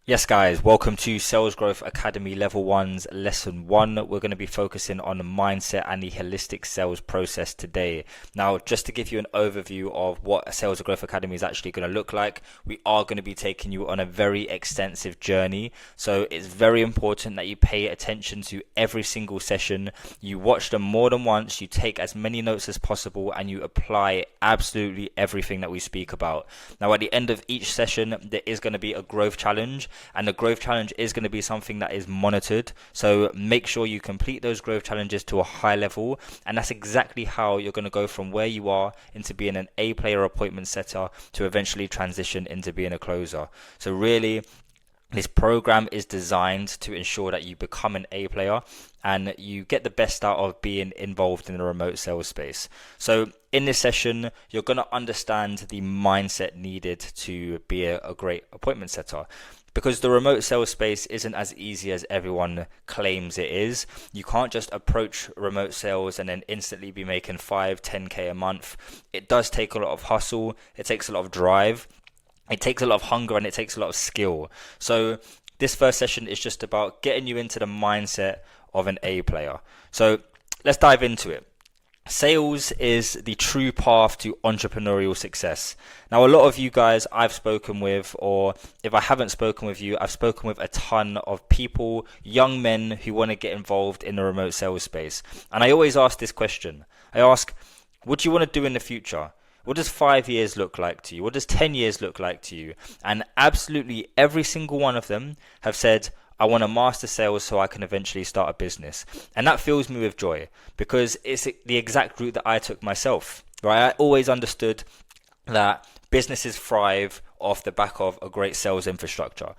Yes, guys, welcome to Sales Growth Academy Level 1's Lesson 1. We're going to be focusing on the mindset and the holistic sales process today. Now, just to give you an overview of what a Sales Growth Academy is actually going to look like, we are going to be taking you on a very extensive journey. So it's very important that you pay attention to every single session. You watch them more than once, you take as many notes as possible, and you apply absolutely everything that we speak about. Now, at the end of each session, there is going to be a growth challenge. And the growth challenge is going to be something that is monitored. So make sure you complete those growth challenges to a high level. And that's exactly how you're going to go from where you are into being an A player appointment setter to eventually transition into being a closer. So really, this program is designed to ensure that you become an A player and you get the best out of being involved in the remote sales space. So in this session, you're going to understand the mindset needed to be a great appointment setter. Because the remote sales space isn't as easy as everyone claims it is. You can't just approach remote sales and then instantly be making 5, 10K a month. It does take a lot of hustle. It takes a lot of drive. It takes a lot of hunger and it takes a lot of skill. So this first session is just about getting you into the mindset of an A player. So let's dive into it. Sales is the true path to entrepreneurial success. Now, a lot of you guys I've spoken with, or if I haven't spoken with you, I've spoken with a ton of people, young men who want to get involved in the remote sales space. And I always ask this question. I ask, what do you want to do in the future? What does 5 years look like to you? What does 10 years look like to you? And absolutely every single one of them have said, I want to master sales so I can eventually start a business. And that fills me with joy because it's the exact route that I took myself, right? I always understood that businesses thrive off the back of a great sales infrastructure.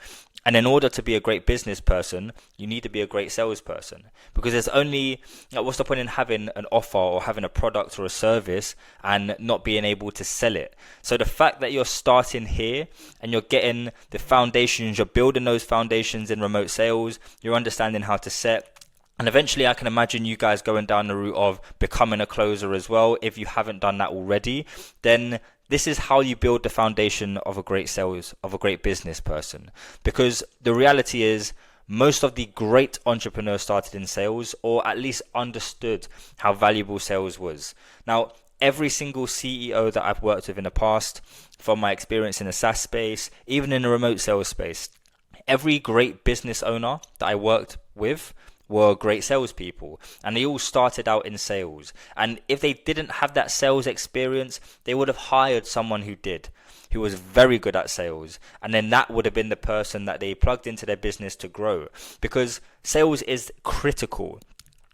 And in order to be a great business person, you need to be a great salesperson because there's only, what's the point in having an offer or having a product or a service and not being able to sell it? So the fact that you're starting here and you're getting the foundations, you're building those foundations in remote sales, you're understanding how to set. And eventually I can imagine you guys going down the route of becoming a closer as well. If you haven't done that already, then this is how you build the foundation of a great sales, of a great business person. Because the reality is most of the great entrepreneurs started in sales or at least understood how valuable sales was. Now, every single CEO that I've worked with in the past, from my experience in the SaaS space, even in the remote sales space, every great business owner that I worked with were great salespeople, and they all started out in sales. And if they didn't have that sales experience, they would have hired someone who did, who was very good at sales, and then that would have been the person that they plugged into their business to grow. Because sales is critical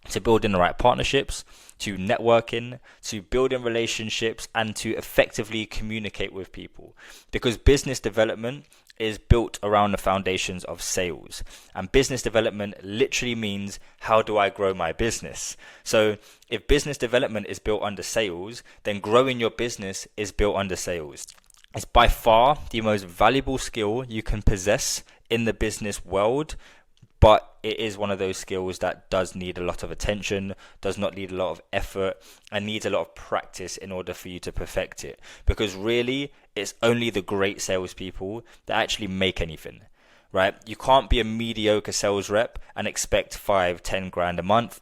to building the right partnerships, to networking, to building relationships, and to effectively communicate with people. Because business development is built around the foundations of sales. And business development literally means, how do I grow my business? So if business development is built under sales, then growing your business is built under sales. It's by far the most valuable skill you can possess in the business world. But it is one of those skills that does need a lot of attention, does not need a lot of effort, and needs a lot of practice in order for you to perfect it. Because really, it's only the great salespeople that actually make anything, right? You can't be a mediocre sales rep and expect 5, 10 grand a month.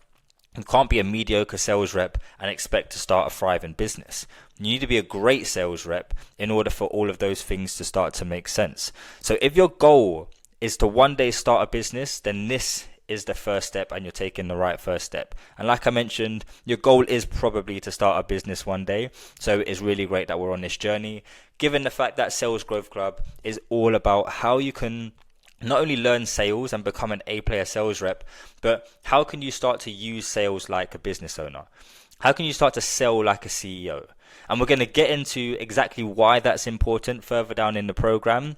You can't be a mediocre sales rep and expect to start a thriving business. You need to be a great sales rep in order for all of those things to start to make sense. So if your goal is to one day start a business, then this is the first step and you're taking the right first step. And like I mentioned, your goal is probably to start a business one day. So it's really great that we're on this journey, given the fact that Sales Growth Club is all about how you can not only learn sales and become an A-player sales rep, but how can you start to use sales like a business owner? How can you start to sell like a CEO? And we're going to get into exactly why that's important further down in the program.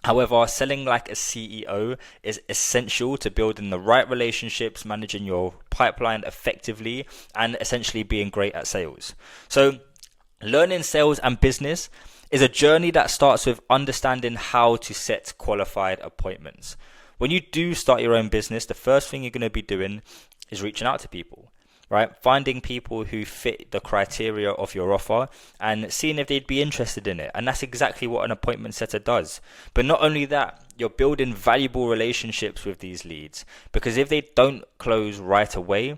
However, selling like a CEO is essential to building the right relationships, managing your pipeline effectively, and essentially being great at sales. So, learning sales and business is a journey that starts with understanding how to set qualified appointments. When you do start your own business, the first thing you're going to be doing is reaching out to people. right? Finding people who fit the criteria of your offer and seeing if they'd be interested in it. And that's exactly what an appointment setter does. But not only that, you're building valuable relationships with these leads, because if they don't close right away,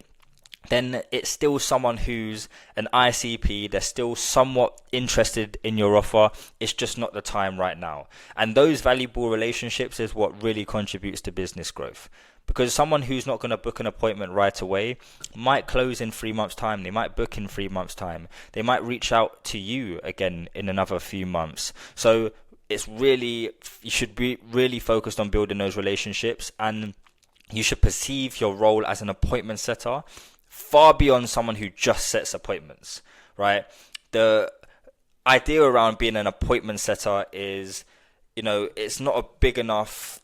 then it's still someone who's an ICP. They're still somewhat interested in your offer. It's just not the time right now. And those valuable relationships is what really contributes to business growth. Because someone who's not going to book an appointment right away might close in 3 months' time. They might book in 3 months' time. They might reach out to you again in another few months. So it's really, you should be really focused on building those relationships, and you should perceive your role as an appointment setter far beyond someone who just sets appointments, right? The idea around being an appointment setter is, it's not a big enough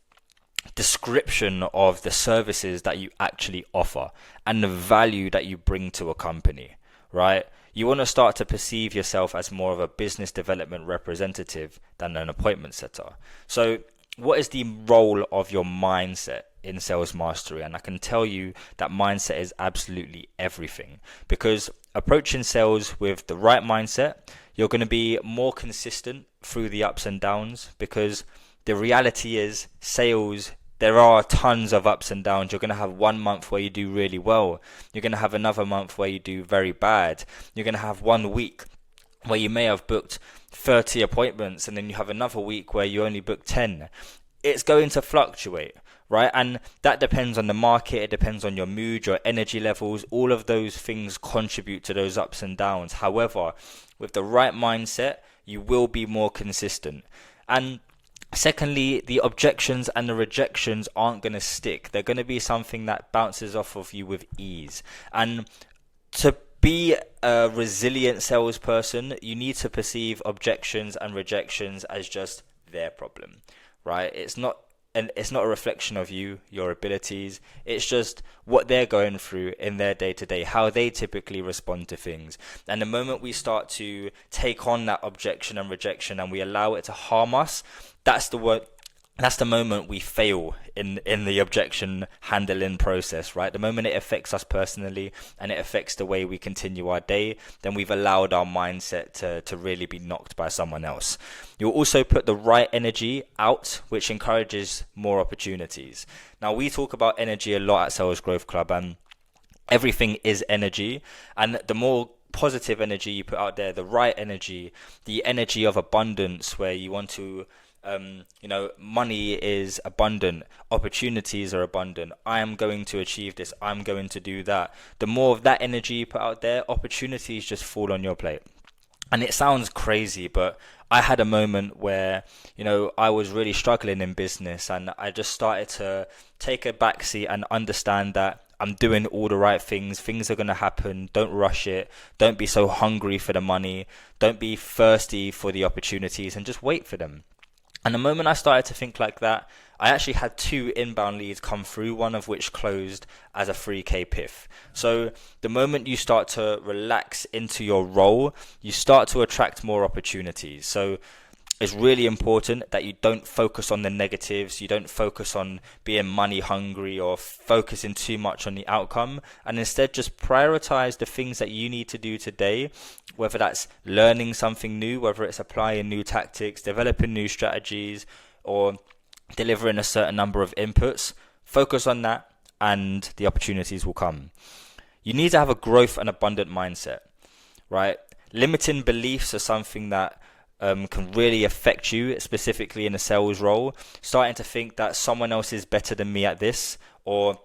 description of the services that you actually offer and the value that you bring to a company, right? You want to start to perceive yourself as more of a business development representative than an appointment setter. So what is the role of your mindset in sales mastery? And I can tell you that mindset is absolutely everything, because approaching sales with the right mindset, you're going to be more consistent through the ups and downs, because the reality is sales, there are tons of ups and downs. You're going to have 1 month where you do really well. You're going to have another month where you do very bad. You're going to have 1 week where you may have booked 30 appointments, and then you have another week where you only book 10. It's going to fluctuate, right? And that depends on the market. It depends on your mood, your energy levels. All of those things contribute to those ups and downs. However, with the right mindset, you will be more consistent. And secondly, the objections and the rejections aren't going to stick. They're going to be something that bounces off of you with ease. And to be a resilient salesperson, you need to perceive objections and rejections as just their problem, right? It's not a reflection of you, your abilities. It's just what they're going through in their day-to-day, how they typically respond to things. And the moment we start to take on that objection and rejection and we allow it to harm us, that's the moment we fail in the objection handling process, right? The moment it affects us personally and it affects the way we continue our day, then we've allowed our mindset to really be knocked by someone else. You'll also put the right energy out, which encourages more opportunities. Now, we talk about energy a lot at Sales Growth Club, and everything is energy. And the more positive energy you put out there, the right energy, the energy of abundance, where you want to money is abundant, opportunities are abundant, I am going to achieve this, I'm going to do that. The more of that energy you put out there, opportunities just fall on your plate. And it sounds crazy, but I had a moment where, I was really struggling in business, and I just started to take a backseat and understand that I'm doing all the right things. Things are going to happen. Don't rush it. Don't be so hungry for the money. Don't be thirsty for the opportunities, and just wait for them. And the moment I started to think like that, I actually had 2 inbound leads come through, one of which closed as a 3K PIF. So the moment you start to relax into your role, you start to attract more opportunities. So it's really important that you don't focus on the negatives. You don't focus on being money hungry or focusing too much on the outcome, and instead just prioritize the things that you need to do today, whether that's learning something new, whether it's applying new tactics, developing new strategies, or delivering a certain number of inputs. Focus on that and the opportunities will come. You need to have a growth and abundant mindset, right? Limiting beliefs are something that can really affect you, specifically in a sales role. Starting to think that someone else is better than me at this, or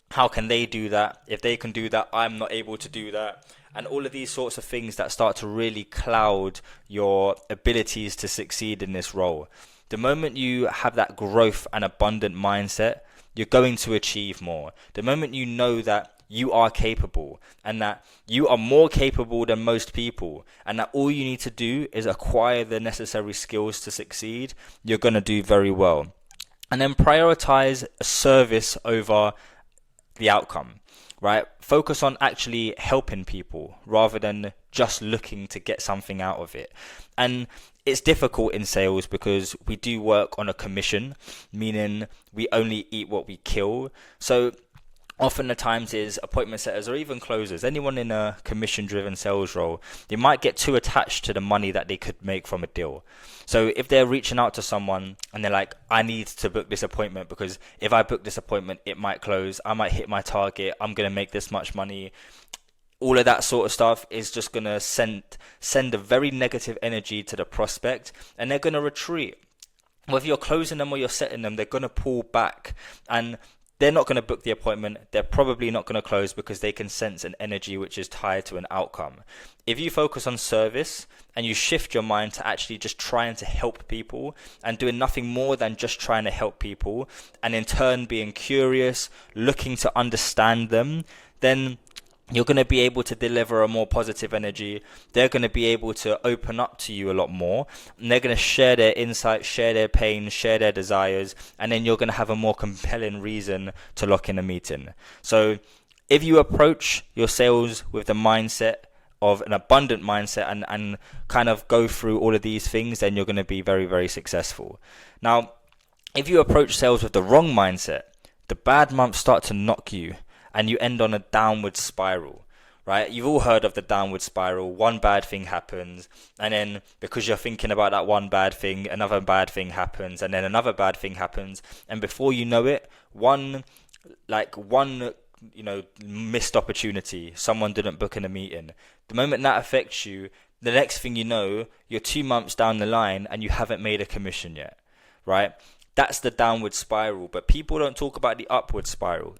how can they do that? If they can do that, I'm not able to do that. And all of these sorts of things that start to really cloud your abilities to succeed in this role. The moment you have that growth and abundant mindset, you're going to achieve more. The moment you know that you are capable, and that you are more capable than most people, and that all you need to do is acquire the necessary skills to succeed, you're going to do very well. And then prioritize a service over the outcome, right? Focus on actually helping people rather than just looking to get something out of it. And it's difficult in sales because we do work on a commission, meaning we only eat what we kill. So often the times is appointment setters or even closers, anyone in a commission driven sales role, they might get too attached to the money that they could make from a deal. So if they're reaching out to someone and they're like, I need to book this appointment because if I book this appointment, it might close, I might hit my target, I'm going to make this much money. All of that sort of stuff is just going to send a very negative energy to the prospect, and they're going to retreat. Whether you're closing them or you're setting them, they're going to pull back, and they're not going to book the appointment. They're probably not going to close because they can sense an energy which is tied to an outcome. If you focus on service and you shift your mind to actually just trying to help people and doing nothing more than just trying to help people, and in turn being curious, looking to understand them, then you're going to be able to deliver a more positive energy. They're going to be able to open up to you a lot more, and they're going to share their insights, share their pain, share their desires, and then you're going to have a more compelling reason to lock in a meeting. So if you approach your sales with the mindset of an abundant mindset and kind of go through all of these things, then you're going to be very, very successful. Now, if you approach sales with the wrong mindset, the bad months start to knock you, and you end on a downward spiral, right? You've all heard of the downward spiral. One bad thing happens, and then because you're thinking about that one bad thing, another bad thing happens, and then another bad thing happens, and before you know it, one missed opportunity, someone didn't book in a meeting. The moment that affects you, the next thing you know, you're 2 months down the line and you haven't made a commission yet, right? That's the downward spiral, but people don't talk about the upward spiral.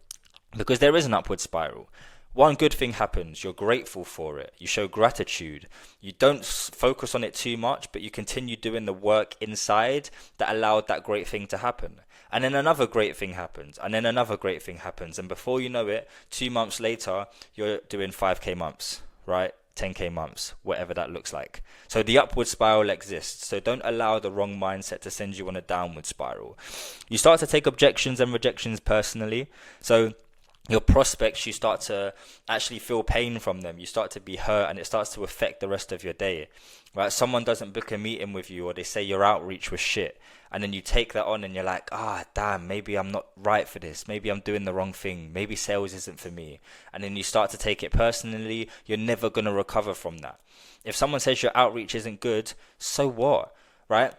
Because there is an upward spiral. One good thing happens, you're grateful for it, you show gratitude, you don't focus on it too much, but you continue doing the work inside that allowed that great thing to happen. And then another great thing happens, and then another great thing happens, and before you know it, 2 months later, you're doing 5k months, right? 10k months, whatever that looks like. So the upward spiral exists. So don't allow the wrong mindset to send you on a downward spiral. You start to take objections and rejections personally. So your prospects, you start to actually feel pain from them. You start to be hurt, and it starts to affect the rest of your day, right? Someone doesn't book a meeting with you, or they say your outreach was shit, and then you take that on and you're like, damn, maybe I'm not right for this. Maybe I'm doing the wrong thing. Maybe sales isn't for me. And then you start to take it personally. You're never going to recover from that. If someone says your outreach isn't good, so what, right?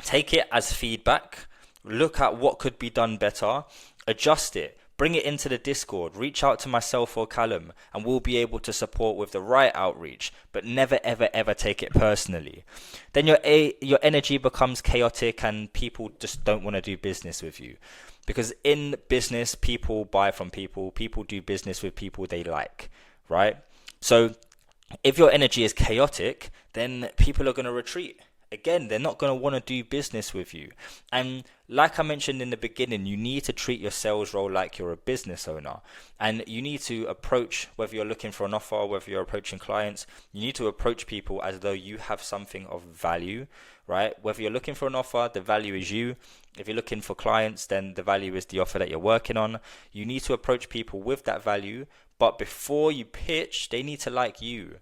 Take it as feedback. Look at what could be done better. Adjust it. Bring it into the Discord, reach out to myself or Callum, and we'll be able to support with the right outreach, but never, ever, ever take it personally. Then your energy becomes chaotic and people just don't want to do business with you. Because in business, people buy from people do business with people they like, right? So if your energy is chaotic, then people are going to retreat. Again, they're not going to want to do business with you. And like I mentioned in the beginning, you need to treat your sales role like you're a business owner. And you need to approach, whether you're looking for an offer, whether you're approaching clients, you need to approach people as though you have something of value, right? Whether you're looking for an offer, the value is you. If you're looking for clients, then the value is the offer that you're working on. You need to approach people with that value. But before you pitch, they need to like you.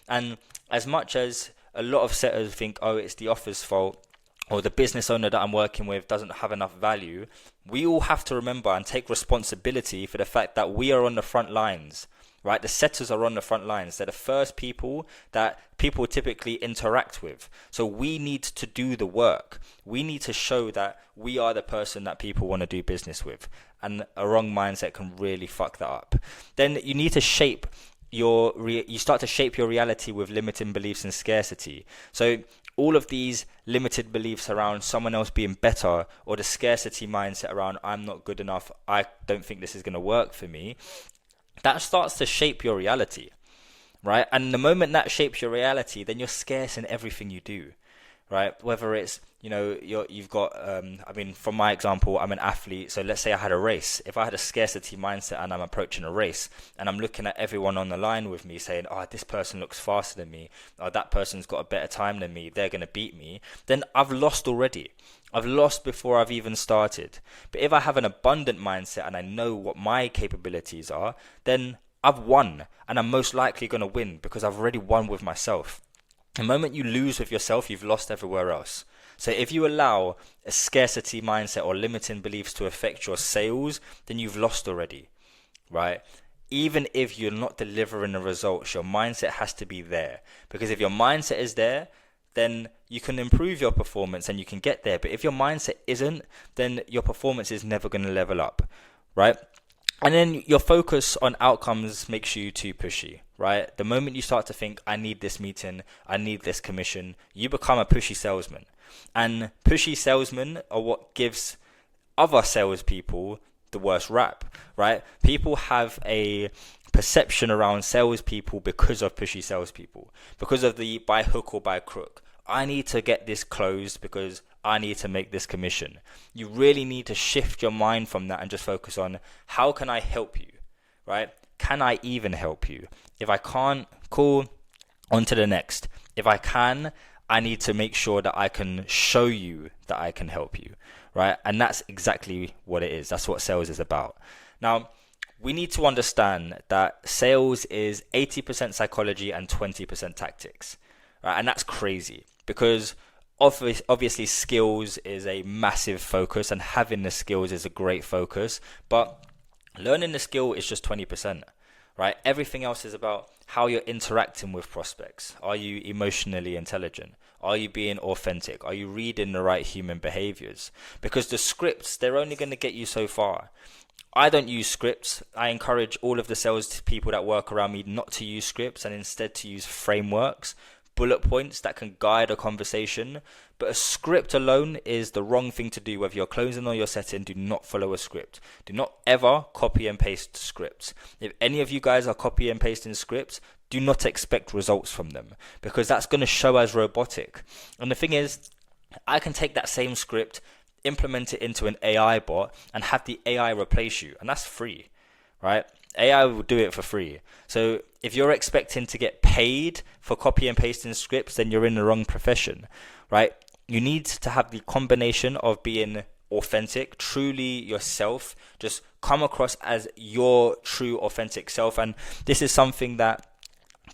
And as much as a lot of setters think, it's the offer's fault, or the business owner that I'm working with doesn't have enough value, we all have to remember and take responsibility for the fact that we are on the front lines, right? The setters are on the front lines. They're the first people that people typically interact with. So we need to do the work. We need to show that we are the person that people want to do business with. And a wrong mindset can really fuck that up. Then you need to you start to shape your reality with limiting beliefs and scarcity. So all of these limited beliefs around someone else being better, or the scarcity mindset around I'm not good enough, I don't think this is going to work for me, that starts to shape your reality, right? And the moment that shapes your reality, then you're scarce in everything you do, right? Whether it's, you've got, from my example, I'm an athlete. So let's say I had a race. If I had a scarcity mindset and I'm approaching a race and I'm looking at everyone on the line with me saying, this person looks faster than me, or that person's got a better time than me, they're going to beat me, then I've lost already. I've lost before I've even started. But if I have an abundant mindset and I know what my capabilities are, then I've won, and I'm most likely going to win because I've already won with myself. The moment you lose with yourself, you've lost everywhere else. So if you allow a scarcity mindset or limiting beliefs to affect your sales, then you've lost already, right? Even if you're not delivering the results, your mindset has to be there. Because if your mindset is there, then you can improve your performance and you can get there. But if your mindset isn't, then your performance is never going to level up, right? And then your focus on outcomes makes you too pushy, right? The moment you start to think, I need this meeting, I need this commission, you become a pushy salesman. And pushy salesmen are what gives other salespeople the worst rap, right? People have a perception around salespeople because of pushy salespeople, because of the by hook or by crook. I need to get this closed because I need to make this commission. You really need to shift your mind from that and just focus on how can I help you, right? Can I even help you? If I can't, cool, on to the next. If I can, I need to make sure that I can show you that I can help you, right? And that's exactly what it is. That's what sales is about. Now, we need to understand that sales is 80% psychology and 20% tactics, right? And that's crazy because obviously skills is a massive focus and having the skills is a great focus, but learning the skill is just 20%, right? Everything else is about how you're interacting with prospects. Are you emotionally intelligent? Are you being authentic? Are you reading the right human behaviors? Because the scripts, they're only going to get you so far. I don't use scripts. I encourage all of the sales people that work around me not to use scripts and instead to use frameworks, bullet points that can guide a conversation. But a script alone is the wrong thing to do. Whether you're closing or you're setting, do not follow a script. Do not ever copy and paste scripts. If any of you guys are copy and pasting scripts, do not expect results from them because that's going to show as robotic. And the thing is, I can take that same script, implement it into an AI bot and have the AI replace you. And that's free, right? AI will do it for free. So if you're expecting to get paid for copy and pasting scripts, then you're in the wrong profession, right? You need to have the combination of being authentic, truly yourself, just come across as your true authentic self. And this is something that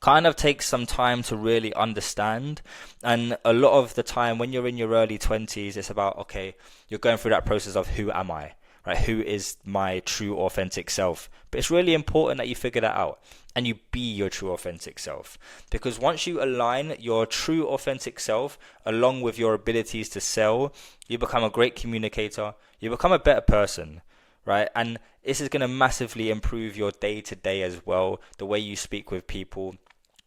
kind of takes some time to really understand. And a lot of the time when you're in your early 20s, it's about, okay, you're going through that process of who am I? Right? Who is my true authentic self? But it's really important that you figure that out and you be your true authentic self. Because once you align your true authentic self along with your abilities to sell, you become a great communicator, you become a better person, right? And this is going to massively improve your day to day as well, the way you speak with people,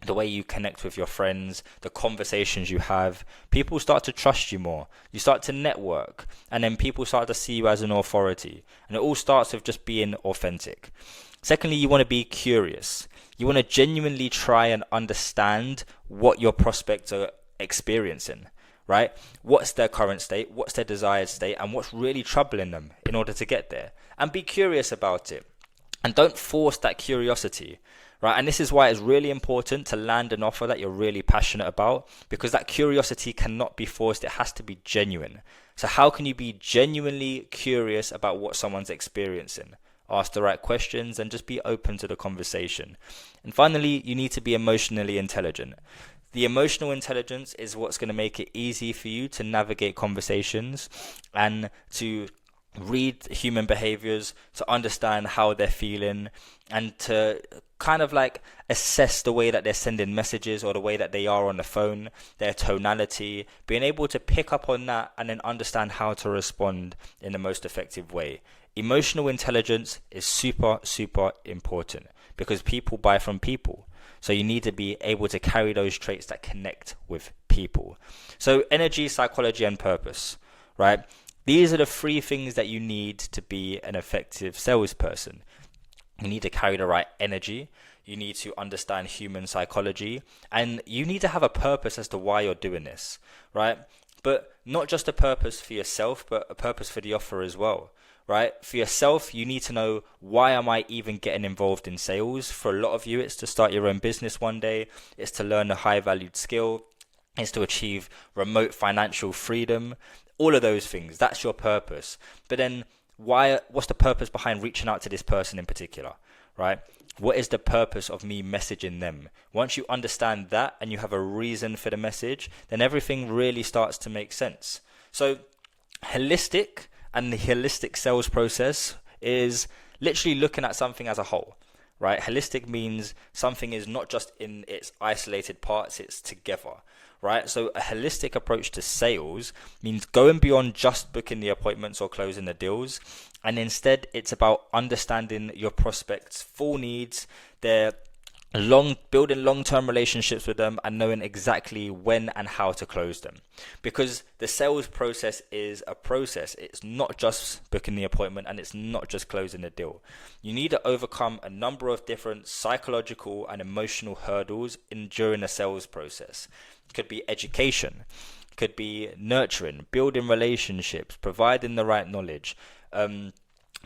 the way you connect with your friends, the conversations you have. People start to trust you more. You start to network, and then people start to see you as an authority. And it all starts with just being authentic. Secondly, you want to be curious. You want to genuinely try and understand what your prospects are experiencing, right? What's their current state? What's their desired state? And what's really troubling them in order to get there? And be curious about it. And don't force that curiosity. Right, and this is why it's really important to land an offer that you're really passionate about, because that curiosity cannot be forced. It has to be genuine. So how can you be genuinely curious about what someone's experiencing? Ask the right questions and just be open to the conversation. And finally, you need to be emotionally intelligent. The emotional intelligence is what's going to make it easy for you to navigate conversations and to read human behaviors, to understand how they're feeling, and to kind of like assess the way that they're sending messages or the way that they are on the phone, their tonality, being able to pick up on that and then understand how to respond in the most effective way. Emotional intelligence is super, super important because people buy from people. So you need to be able to carry those traits that connect with people. So energy, psychology, and purpose, right? These are the three things that you need to be an effective salesperson. You need to carry the right energy. You need to understand human psychology. And you need to have a purpose as to why you're doing this, right? But not just a purpose for yourself, but a purpose for the offer as well, right? For yourself, you need to know, why am I even getting involved in sales? For a lot of you, it's to start your own business one day. It's to learn a high-valued skill. It's to achieve remote financial freedom. All of those things, that's your purpose. But then what's the purpose behind reaching out to this person in particular, right? What is the purpose of me messaging them? Once you understand that and you have a reason for the message, then everything really starts to make sense. So holistic and the holistic sales process is literally looking at something as a whole, right? Holistic means something is not just in its isolated parts, it's together, right? So a holistic approach to sales means going beyond just booking the appointments or closing the deals, and instead it's about understanding your prospects' full needs, their building long-term relationships with them, and knowing exactly when and how to close them. Because the sales process is a process. It's not just booking the appointment, and it's not just closing the deal. You need to overcome a number of different psychological and emotional hurdles during the sales process. It could be education, could be nurturing, building relationships, providing the right knowledge,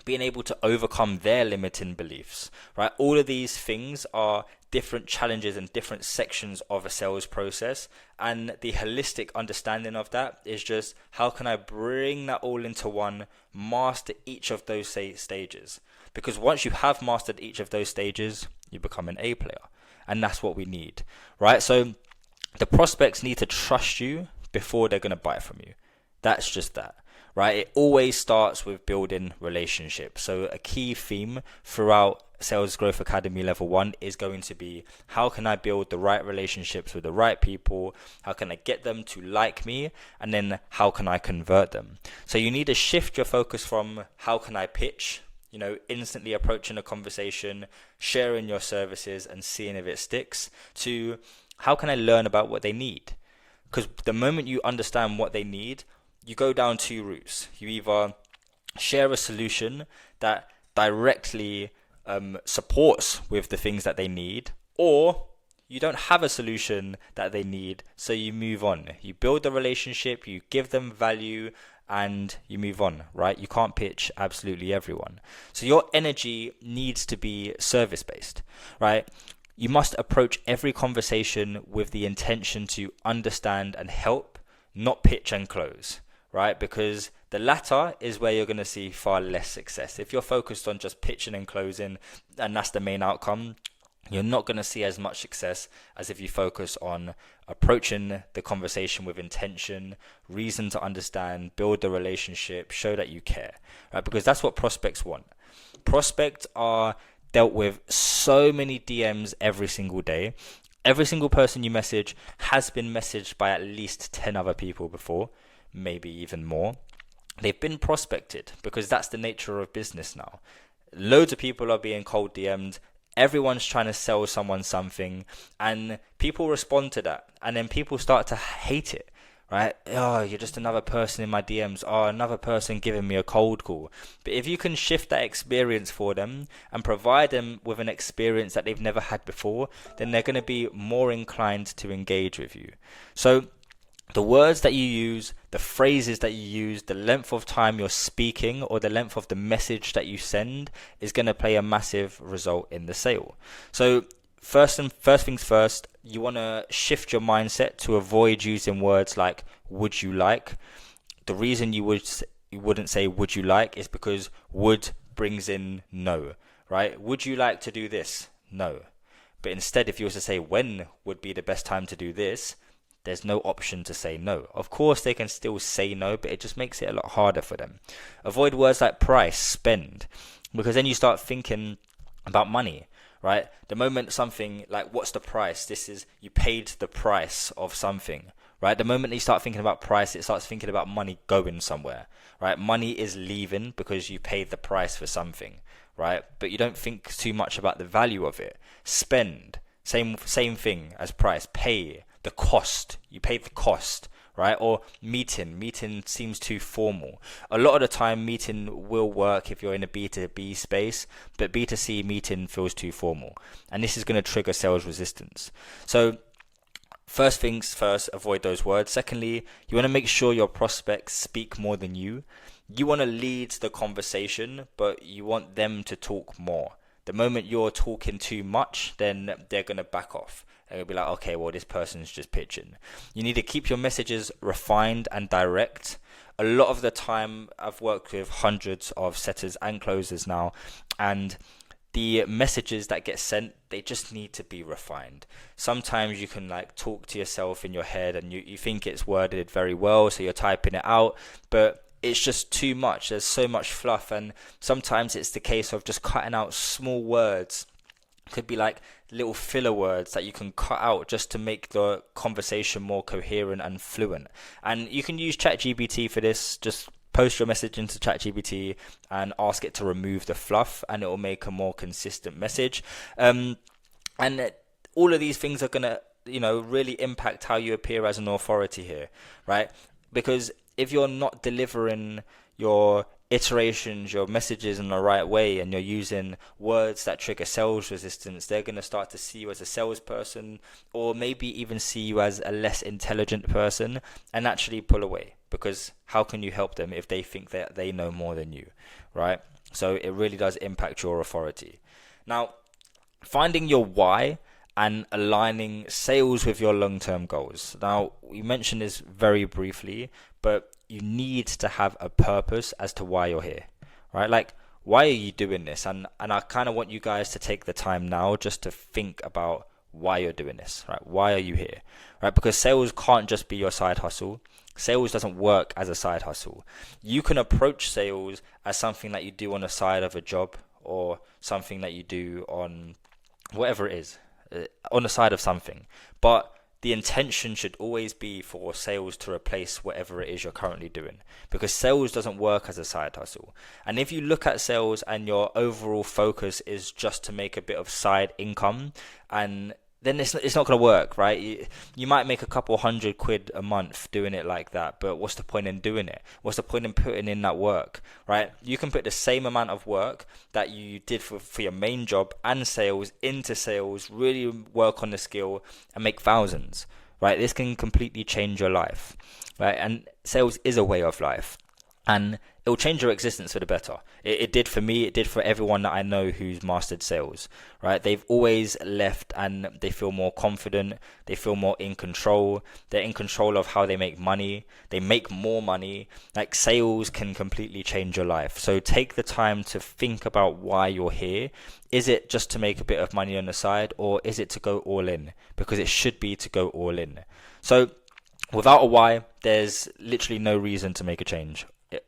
being able to overcome their limiting beliefs, right? All of these things are different challenges and different sections of a sales process, and the holistic understanding of that is just, how can I bring that all into one, master each of those stages? Because once you have mastered each of those stages, you become an A player, and that's what we need, right? So the prospects need to trust you before they're going to buy from you. That's just that. Right, it always starts with building relationships. So a key theme throughout Sales Growth Academy Level 1 is going to be, how can I build the right relationships with the right people? How can I get them to like me? And then how can I convert them? So you need to shift your focus from how can I pitch, instantly approaching a conversation, sharing your services and seeing if it sticks, to how can I learn about what they need? Because the moment you understand what they need, you go down two routes. You either share a solution that directly supports with the things that they need, or you don't have a solution that they need, so you move on. You build the relationship, you give them value, and you move on, right? You can't pitch absolutely everyone. So your energy needs to be service-based, right? You must approach every conversation with the intention to understand and help, not pitch and close. Right? Because the latter is where you're going to see far less success. If you're focused on just pitching and closing, and that's the main outcome, you're not going to see as much success as if you focus on approaching the conversation with intention, reason to understand, build the relationship, show that you care, right? Because that's what prospects want. Prospects are dealt with so many DMs every single day. Every single person you message has been messaged by at least 10 other people before, maybe even more. They've been prospected, because that's the nature of business now. Loads of people are being cold DM'd. Everyone's trying to sell someone something, and people respond to that, and then people start to hate it, right? Oh, you're just another person in my DMs. Oh, another person giving me a cold call. But if you can shift that experience for them and provide them with an experience that they've never had before, then they're going to be more inclined to engage with you. So the words that you use, the phrases that you use, the length of time you're speaking, or the length of the message that you send is going to play a massive result in the sale. So first things first, you want to shift your mindset to avoid using words like would you like. The reason you wouldn't say would you like is because would brings in no, right? Would you like to do this? No. But instead, if you were to say when would be the best time to do this, there's no option to say no. Of course, they can still say no, but it just makes it a lot harder for them. Avoid words like price, spend, because then you start thinking about money, right? The moment something like, what's the price? This is, you paid the price of something, right? The moment you start thinking about price, it starts thinking about money going somewhere, right? Money is leaving because you paid the price for something, right? But you don't think too much about the value of it. Spend, same thing as price. Pay, the cost, you pay the cost, right? Or meeting seems too formal. A lot of the time meeting will work if you're in a B2B space, but B2C meeting feels too formal, and this is going to trigger sales resistance. So first things first, avoid those words. Secondly, you want to make sure your prospects speak more than you. You want to lead the conversation, but you want them to talk more. The moment you're talking too much, then they're going to back off. They'll be like, okay, well, this person's just pitching. You need to keep your messages refined and direct. A lot of the time, I've worked with hundreds of setters and closers now, and the messages that get sent, they just need to be refined. Sometimes you can talk to yourself in your head and you think it's worded very well, so you're typing it out, but it's just too much. There's so much fluff, and sometimes it's the case of just cutting out small words. Could be like little filler words that you can cut out just to make the conversation more coherent and fluent. And you can use ChatGPT for this. Just post your message into ChatGPT and ask it to remove the fluff, and it will make a more consistent message. And all of these things are gonna, really impact how you appear as an authority here, right? Because if you're not delivering your iterations, your messages in the right way, and you're using words that trigger sales resistance, they're going to start to see you as a salesperson, or maybe even see you as a less intelligent person, and actually pull away. Because how can you help them if they think that they know more than you, right? So it really does impact your authority. Now, finding your why and aligning sales with your long-term goals. Now, we mentioned this very briefly, but you need to have a purpose as to why you're here, right? Like, why are you doing this? And I kind of want you guys to take the time now just to think about why you're doing this, right? Why are you here, right? Because sales can't just be your side hustle. Sales doesn't work as a side hustle. You can approach sales as something that you do on the side of a job, or something that you do on whatever it is, on the side of something. But the intention should always be for sales to replace whatever it is you're currently doing, because sales doesn't work as a side hustle. And if you look at sales and your overall focus is just to make a bit of side income, and then it's not going to work, right? You might make a couple £100 a month doing it like that, but what's the point in doing it? What's the point in putting in that work, right? You can put the same amount of work that you did for your main job and sales into sales, really work on the skill and make thousands, right? This can completely change your life, right? And sales is a way of life, and it will change your existence for the better. It did for me. It did for everyone that I know who's mastered sales, right? They've always left and they feel more confident. They feel more in control. They're in control of how they make money. They make more money. Like, sales can completely change your life. So take the time to think about why you're here. Is it just to make a bit of money on the side, or is it to go all in? Because it should be to go all in. So without a why, there's literally no reason to make a change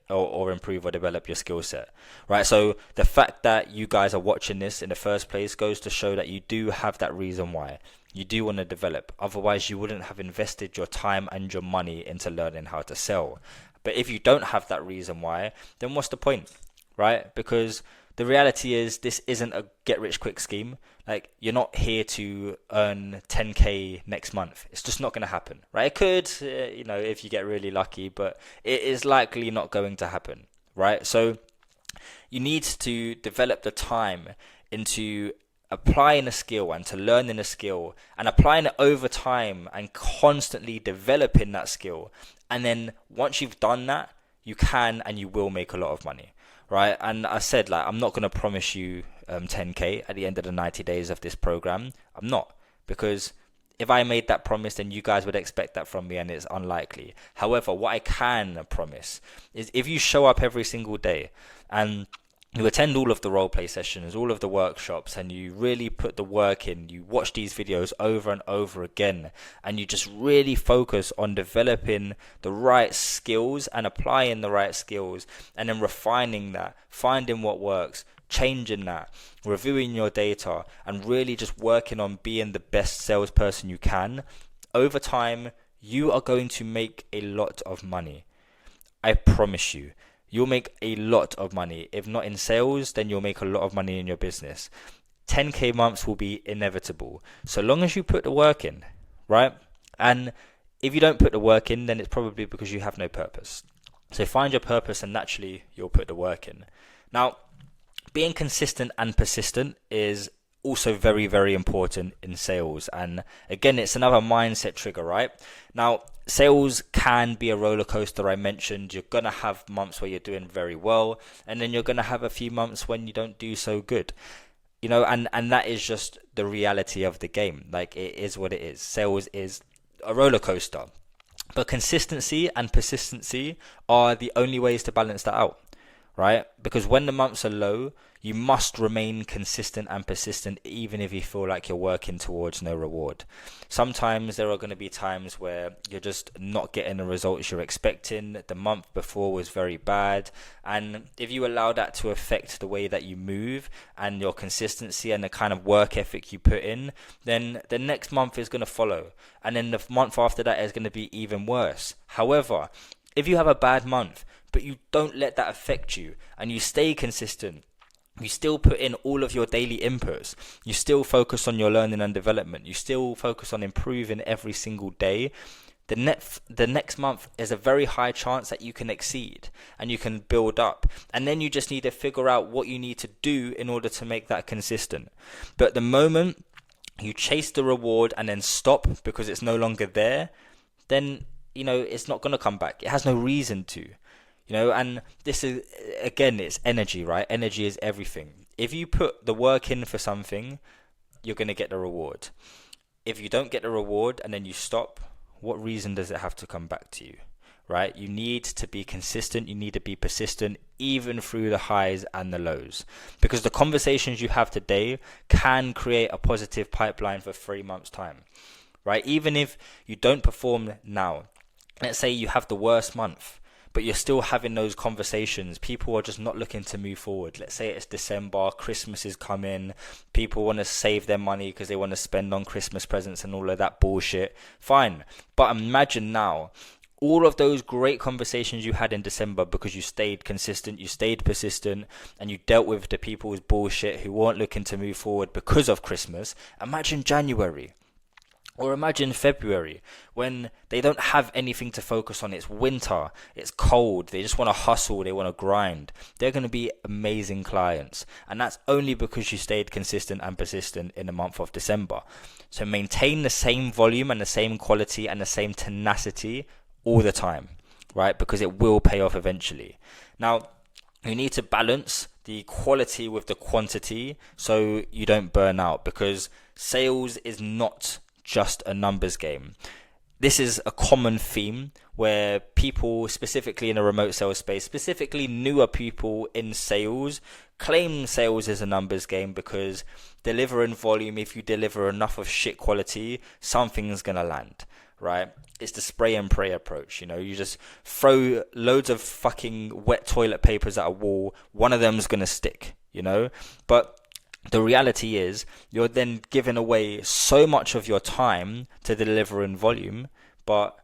or improve or develop your skill set, right? So the fact that you guys are watching this in the first place goes to show that you do have that reason why. You do want to develop. Otherwise, you wouldn't have invested your time and your money into learning how to sell. But if you don't have that reason why, then what's the point, right? Because the reality is, this isn't a get-rich-quick scheme. Like, you're not here to earn 10K next month. It's just not going to happen, right? It could, if you get really lucky, but it is likely not going to happen, right? So you need to develop the time into applying a skill and to learning a skill and applying it over time and constantly developing that skill. And then once you've done that, you can and you will make a lot of money. Right, and I said, I'm not going to promise you 10K at the end of the 90 days of this program. I'm not, because if I made that promise, then you guys would expect that from me, and it's unlikely. However, what I can promise is, if you show up every single day and you attend all of the roleplay sessions, all of the workshops, and you really put the work in, you watch these videos over and over again, and you just really focus on developing the right skills and applying the right skills, and then refining that, finding what works, changing that, reviewing your data, and really just working on being the best salesperson you can, over time, you are going to make a lot of money. I promise you. You'll make a lot of money. If not in sales, then you'll make a lot of money in your business. 10K months will be inevitable, so long as you put the work in, right? And if you don't put the work in, then it's probably because you have no purpose. So find your purpose, and naturally you'll put the work in. Now, being consistent and persistent is also very, very important in sales. And again, it's another mindset trigger, right? Now, sales can be a roller coaster. I mentioned you're going to have months where you're doing very well, and then you're going to have a few months when you don't do so good. And that is just the reality of the game. Like, it is what it is. Sales is a roller coaster. But consistency and persistency are the only ways to balance that out, right? Because when the months are low, you must remain consistent and persistent, even if you feel like you're working towards no reward. Sometimes there are going to be times where you're just not getting the results you're expecting. The month before was very bad. And if you allow that to affect the way that you move and your consistency and the kind of work ethic you put in, then the next month is going to follow. And then the month after that is going to be even worse. However, if you have a bad month, but you don't let that affect you and you stay consistent, you still put in all of your daily inputs, you still focus on your learning and development, you still focus on improving every single day, the next month is a very high chance that you can exceed and you can build up. And then you just need to figure out what you need to do in order to make that consistent. But the moment you chase the reward and then stop because it's no longer there, then, it's not going to come back. It has no reason to. And this is, again, it's energy, right? Energy is everything. If you put the work in for something, you're going to get the reward. If you don't get the reward and then you stop, what reason does it have to come back to you, right? You need to be consistent. You need to be persistent, even through the highs and the lows, because the conversations you have today can create a positive pipeline for 3 months' time, right? Even if you don't perform now, let's say you have the worst month, but you're still having those conversations. People are just not looking to move forward. Let's say it's December, Christmas is coming, people want to save their money because they want to spend on Christmas presents and all of that bullshit. Fine. But imagine now, all of those great conversations you had in December because you stayed consistent, you stayed persistent, and you dealt with the people's bullshit who weren't looking to move forward because of Christmas. Imagine January. Or imagine February, when they don't have anything to focus on. It's winter, it's cold, they just want to hustle, they want to grind. They're going to be amazing clients. And that's only because you stayed consistent and persistent in the month of December. So maintain the same volume and the same quality and the same tenacity all the time, right? Because it will pay off eventually. Now, you need to balance the quality with the quantity so you don't burn out, because sales is not just a numbers game. This is a common theme where people, specifically in a remote sales space, specifically newer people in sales, claim sales is a numbers game because delivering volume, if you deliver enough of shit quality, something's going to land, right? It's the spray and pray approach. You just throw loads of fucking wet toilet papers at a wall, one of them's going to stick, But the reality is you're then giving away so much of your time to deliver in volume, but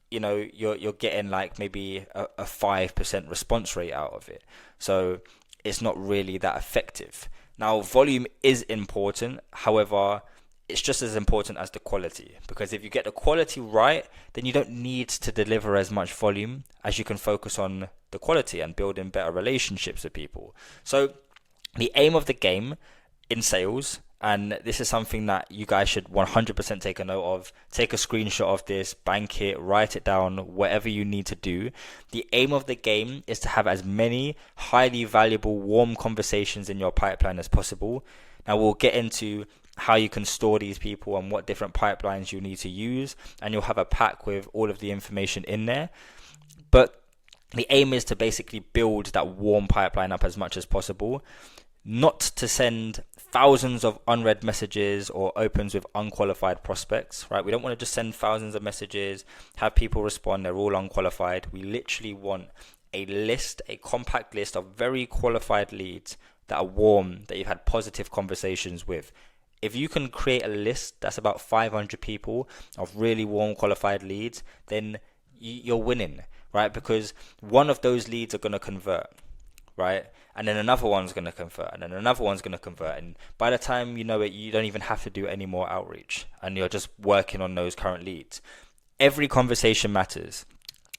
you're getting like maybe a 5% response rate out of it. So it's not really that effective. Now, volume is important. However, it's just as important as the quality, because if you get the quality right, then you don't need to deliver as much volume, as you can focus on the quality and building better relationships with people. So the aim of the game in sales, and this is something that you guys should 100% take a note of, take a screenshot of this, bank it, write it down, whatever you need to do. The aim of the game is to have as many highly valuable, warm conversations in your pipeline as possible. Now, we'll get into how you can store these people and what different pipelines you need to use, and you'll have a pack with all of the information in there. But the aim is to basically build that warm pipeline up as much as possible, not to send thousands of unread messages or opens with unqualified prospects, right? We don't want to just send thousands of messages, have people respond, they're all unqualified. We literally want a list, a compact list of very qualified leads that are warm, that you've had positive conversations with. If you can create a list that's about 500 people of really warm qualified leads, then you're winning, right? Because one of those leads are going to convert, right? And then another one's going to convert, and then another one's going to convert. And by the time you know it, you don't even have to do any more outreach, and you're just working on those current leads. Every conversation matters.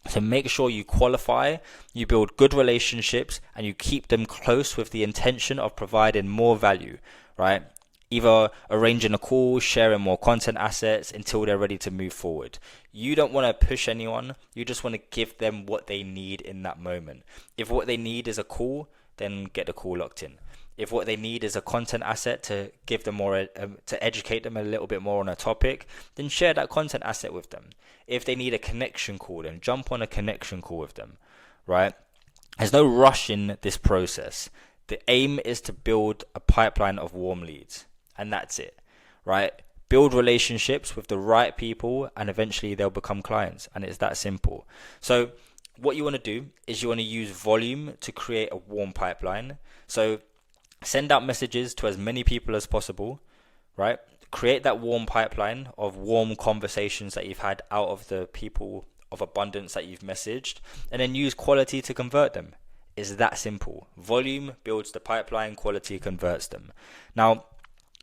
So make sure you qualify, you build good relationships, and you keep them close with the intention of providing more value, right? Either arranging a call, sharing more content assets until they're ready to move forward. You don't want to push anyone. You just want to give them what they need in that moment. If what they need is a call, then get the call locked in. If what they need is a content asset to give them more, to educate them a little bit more on a topic, then share that content asset with them. If they need a connection call, then jump on a connection call with them, right? There's no rush in this process. The aim is to build a pipeline of warm leads, and that's it, right? Build relationships with the right people, and eventually they'll become clients, and it's that simple. So what you want to do is you want to use volume to create a warm pipeline. So send out messages to as many people as possible, right? Create that warm pipeline of warm conversations that you've had out of the people of abundance that you've messaged, and then use quality to convert them. It's that simple. Volume builds the pipeline, quality converts them. Now,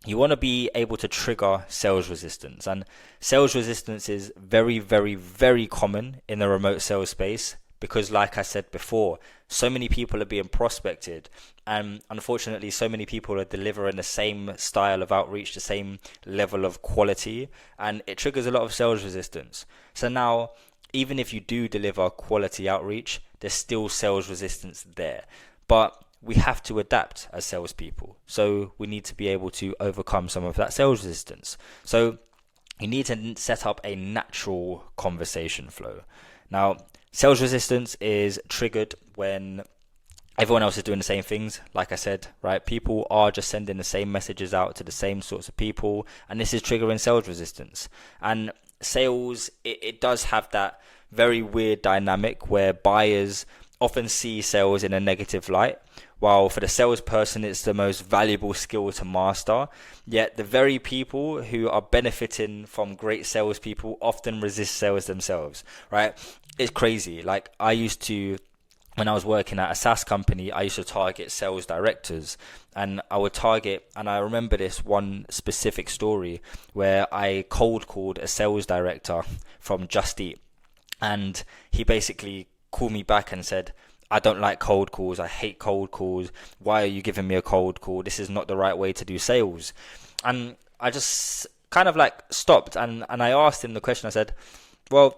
you want to be able to trigger sales resistance, and sales resistance is very, very, very common in the remote sales space because, like I said before, so many people are being prospected, and unfortunately so many people are delivering the same style of outreach, the same level of quality, and it triggers a lot of sales resistance. So now, even if you do deliver quality outreach, there's still sales resistance there. But we have to adapt as salespeople. So we need to be able to overcome some of that sales resistance. So you need to set up a natural conversation flow. Now, sales resistance is triggered when everyone else is doing the same things. Like I said, right? People are just sending the same messages out to the same sorts of people, and this is triggering sales resistance. And sales, it does have that very weird dynamic where buyers often see sales in a negative light, while for the salesperson it's the most valuable skill to master. Yet the very people who are benefiting from great salespeople often resist sales themselves, right? It's crazy. Like when I was working at a SaaS company, I used to target sales directors, and I remember this one specific story where I cold called a sales director from Just Eat, and he basically called me back and said, I don't like cold calls. I hate cold calls. Why are you giving me a cold call? This is not the right way to do sales. And I just kind of like stopped and I asked him the question. I said, well,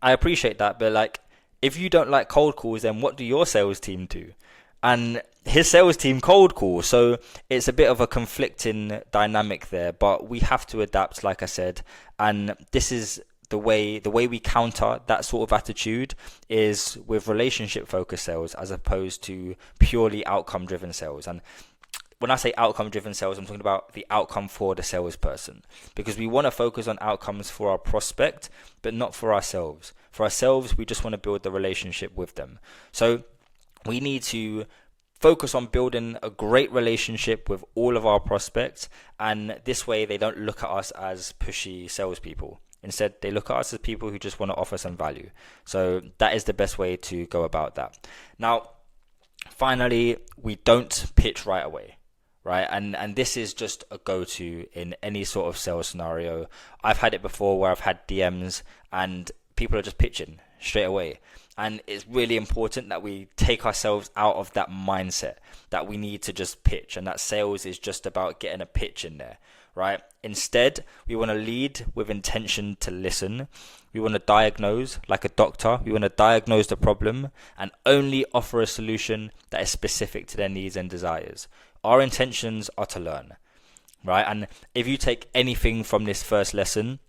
I appreciate that, but like, if you don't like cold calls, then what do your sales team do? And his sales team cold call. So it's a bit of a conflicting dynamic there, but we have to adapt, like I said. And this is the way we counter that sort of attitude is with relationship focused sales as opposed to purely outcome driven sales. And when I say outcome driven sales, I'm talking about the outcome for the salesperson, because we want to focus on outcomes for our prospect, but not for ourselves. For ourselves, we just want to build the relationship with them. So we need to focus on building a great relationship with all of our prospects, and this way they don't look at us as pushy salespeople. Instead, they look at us as people who just want to offer some value. So that is the best way to go about that. Now, finally, we don't pitch right away, right? And this is just a go-to in any sort of sales scenario. I've had it before where I've had DMs and people are just pitching straight away. And it's really important that we take ourselves out of that mindset that we need to just pitch and that sales is just about getting a pitch in there, right? Instead, we want to lead with intention to listen. We want to diagnose like a doctor. We want to diagnose the problem and only offer a solution that is specific to their needs and desires. Our intentions are to learn, right? And if you take anything from this first lesson,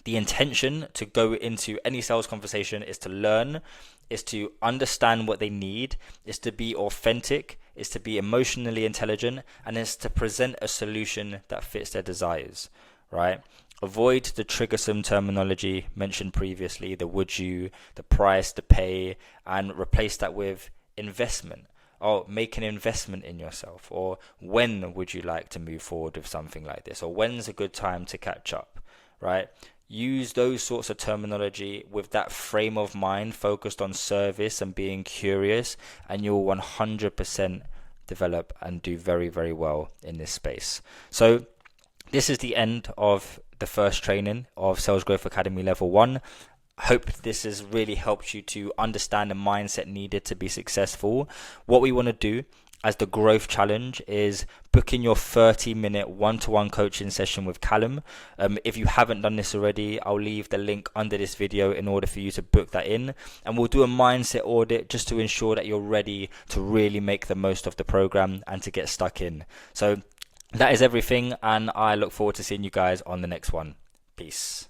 the intention to go into any sales conversation is to learn, is to understand what they need, is to be authentic, is to be emotionally intelligent, and is to present a solution that fits their desires, right? Avoid the triggersome terminology mentioned previously, the would you, the price, the pay, and replace that with investment. Oh, make an investment in yourself, or when would you like to move forward with something like this, or when's a good time to catch up, right? Use those sorts of terminology with that frame of mind focused on service and being curious, and you'll 100% develop and do very, very well in this space. So this is the end of the first training of Sales Growth Academy Level 1. Hope this has really helped you to understand the mindset needed to be successful. What we want to do as the growth challenge is book in your 30-minute one-to-one coaching session with Callum. If you haven't done this already, I'll leave the link under this video in order for you to book that in, and we'll do a mindset audit just to ensure that you're ready to really make the most of the program and to get stuck in. So that is everything, and I look forward to seeing you guys on the next one. Peace.